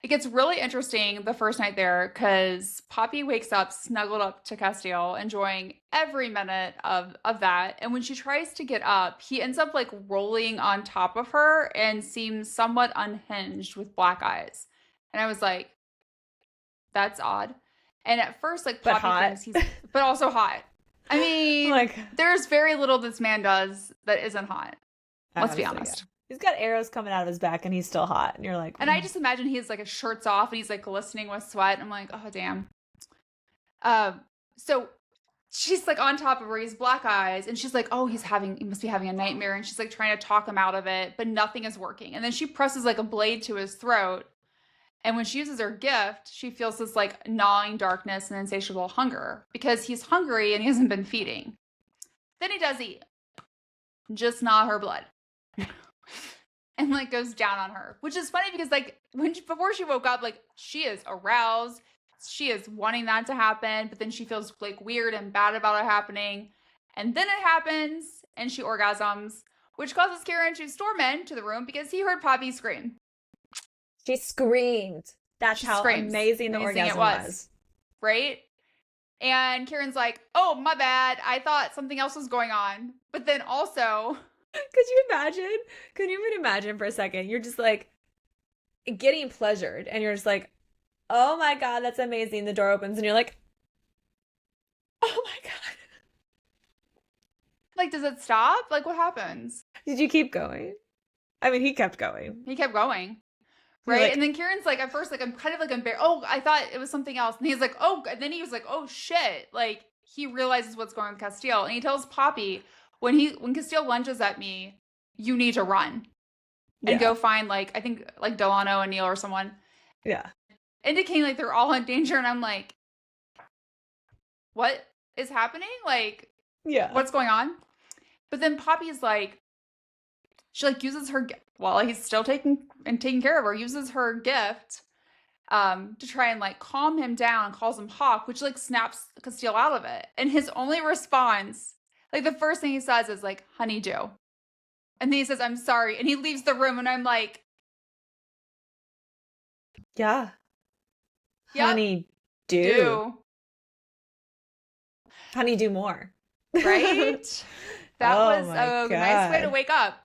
It gets really interesting the first night there because Poppy wakes up snuggled up to Casteel, enjoying every minute of that. And when she tries to get up, he ends up like rolling on top of her and seems somewhat unhinged with black eyes. And I was like, that's odd. And at first, like But Poppy hot. thinks he's, but also hot. I I'm mean, like, there's very little this man does that isn't hot. Let's be honestly, yeah. honest. He's got arrows coming out of his back and he's still hot. And you're like, And I just imagine he's like his shirt's off and he's like glistening with sweat. I'm like, oh damn. So she's like on top of her, he's black eyes, and she's like, oh, he must be having a nightmare. And she's like trying to talk him out of it, but nothing is working. And then she presses like a blade to his throat. And when she uses her gift, she feels this like gnawing darkness and insatiable hunger because he's hungry and he hasn't been feeding. Then he does eat, just not her blood. And like goes down on her, which is funny because like before she woke up, like she is aroused, she is wanting that to happen, but then she feels like weird and bad about it happening, and then it happens and she orgasms, which causes Kieran to storm into the room because he heard Poppy scream. she screamed. That's She how screams. amazing the orgasm was. Right? And Kieran's like, "Oh, my bad. I thought something else was going on." But then also, Could you imagine? Could you even imagine for a second? You're just like getting pleasured and you're just like, oh my God, that's amazing. The door opens and you're like, oh my God. like, does it stop? Like, what happens? Did you keep going? I mean, he kept going. He kept going. You're Right? like, And then Kieran's like, at first, like, I'm kind of like embarrassed. Oh, I thought it was something else. And he's like, oh, and then he was like, oh shit. Like, he realizes what's going on with Casteel. And he tells Poppy, when Casteel lunges at me, you need to run and yeah, go find like, I think like Delano and Neil or someone, yeah, indicating like they're all in danger. And I'm like, what is happening? Like, yeah. what's going on? But then Poppy's like, she like uses her while he's still taking care of her, uses her gift to try and like calm him down, calls him Hawk, which like snaps Casteel out of it. And his only response, like the first thing he says is like, honeydew. And then he says, I'm sorry. And he leaves the room and I'm like, Yeah. yep, Honey, do. do. Honey, do more. Right? That Oh was my a nice way to God. wake up.